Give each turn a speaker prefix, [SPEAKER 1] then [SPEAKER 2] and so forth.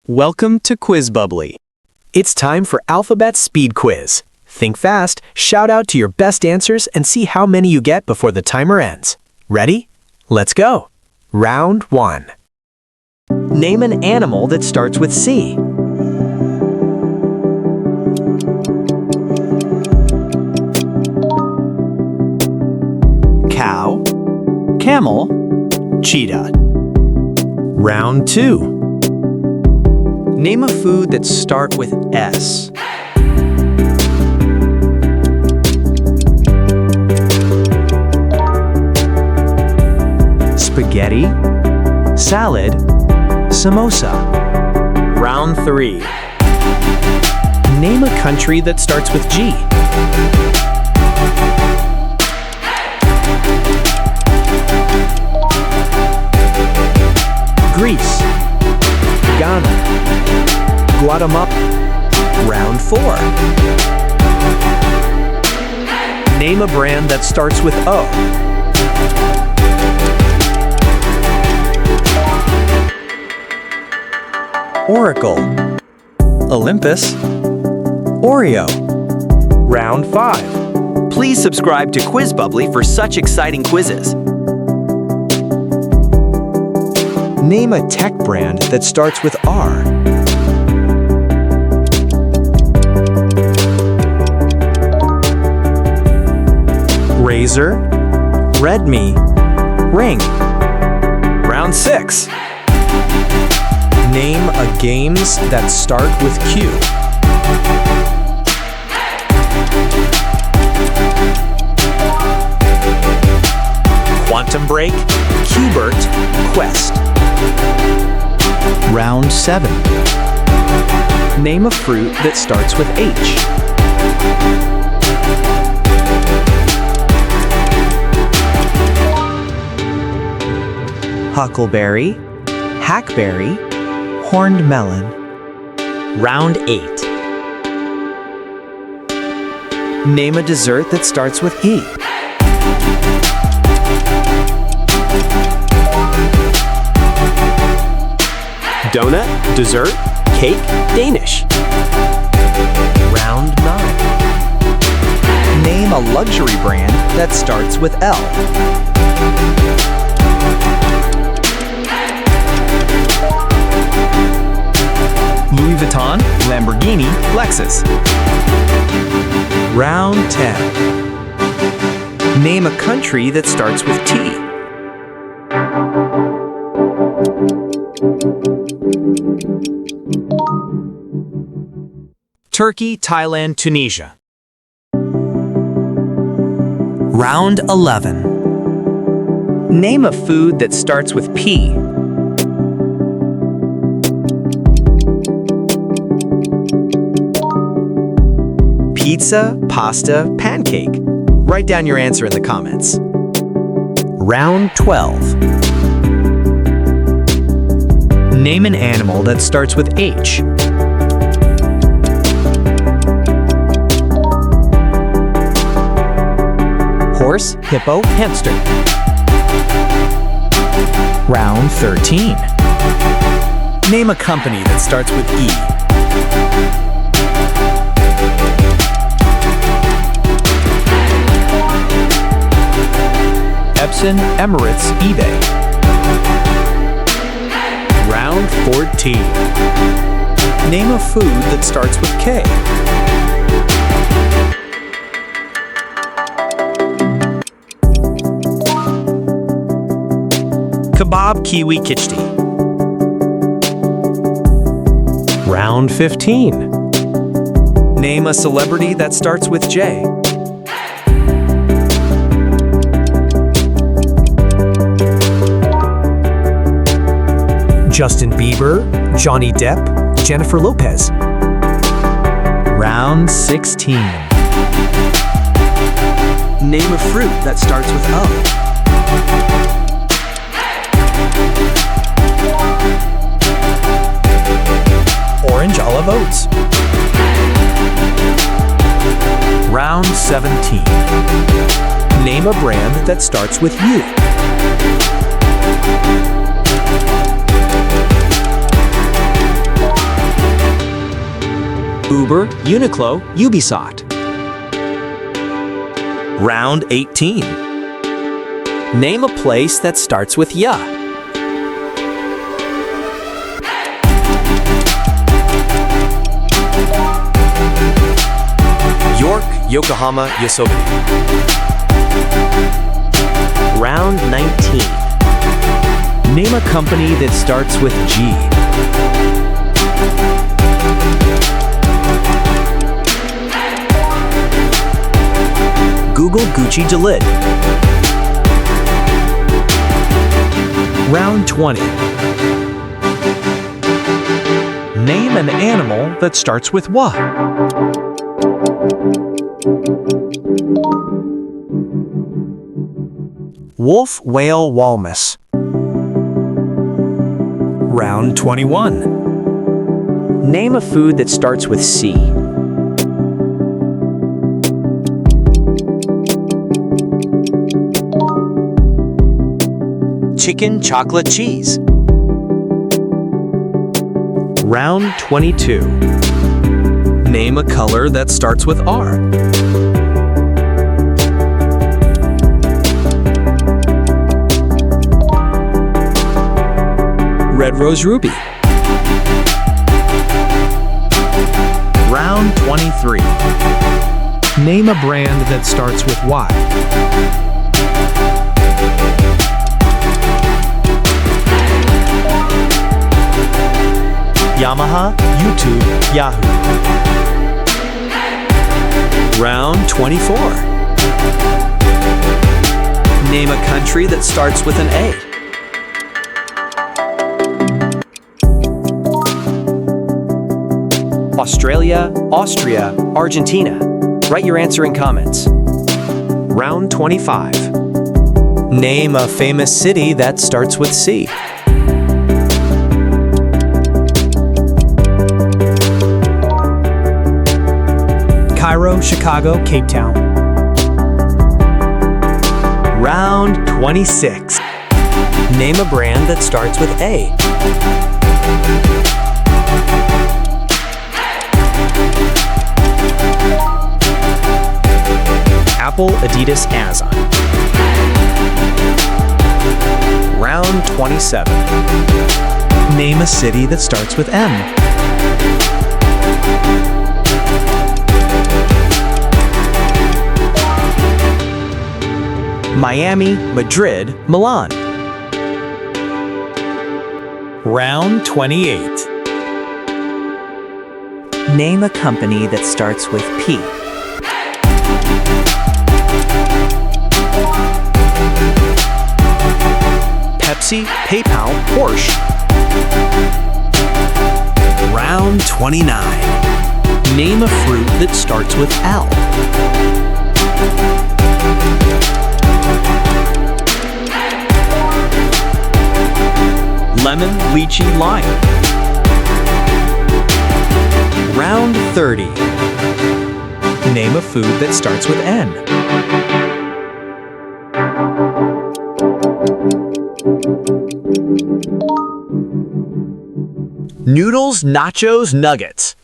[SPEAKER 1] Welcome to Quiz Bubbly. It's time for Alphabet Speed Quiz. Think fast, shout out to your best answers, and see how many you get before the timer ends. Ready? Let's go. Round 1. Name an animal that starts with C. Cow, camel, cheetah. Round 2. Name a food that starts with S. Spaghetti, salad, samosa. Round 3. Name a country that starts with G. Greece, Ghana, Guatemala. Round 4. Name a brand that starts with O. Oracle, Olympus, Oreo. Round 5. Please subscribe to Quiz Bubbly for such exciting quizzes. Name a tech brand that starts with R. Razer, Redmi, Ring. Round 6. Name a games that start with Q. Quantum Break, Qbert, Quest. Round 7. Name a fruit that starts with H. Huckleberry, hackberry, horned melon. Round 8. Name a dessert that starts with E. Donut, dessert, cake, Danish. Round 9. Name a luxury brand that starts with L. Louis Vuitton, Lamborghini, Lexus. Round 10. Name a country that starts with T. Turkey, Thailand, Tunisia. Round 11. Name a food that starts with P. Pizza, pasta, pancake. Write down your answer in the comments. Round 12. Name an animal that starts with H. Horse, hippo, hamster. Round 13. Name a company that starts with E. Epson, Emirates, eBay. Round 14. Name a food that starts with K. Kebab, kiwi, khichdi. Round 15. Name a celebrity that starts with J. Justin Bieber, Johnny Depp, Jennifer Lopez. Round 16. Name a fruit that starts with O. Orange, olive, oats. Round 17. Name a brand that starts with U. Uber, Uniqlo, Ubisoft. Round 18. Name a place that starts with ya. York, Yokohama, Yosote. Round 19. Name a company that starts with G. Google Gucci Delit. Round 20. Name an animal that starts with WA. Wolf, whale, walrus. Round 21. Name a food that starts with C. Chicken, chocolate, cheese. Round 22. Name a color that starts with R. Red rose ruby. Round 23. Name a brand that starts with Y. Yamaha, YouTube, Yahoo. Round 24. Name a country that starts with an A. Australia, Austria, Argentina. Write your answer in comments. Round 25. Name a famous city that starts with C. Cairo, Chicago, Cape Town. Round 26. Name a brand that starts with A. Apple, Adidas, Amazon. Round 27. Name a city that starts with M. Miami, Madrid, Milan. Round 28. Name a company that starts with P. Pepsi, PayPal, Porsche. Round 29. Name a fruit that starts with L. Lemon, lychee, lime. Round 30. Name a food that starts with N. Noodles, nachos, nuggets.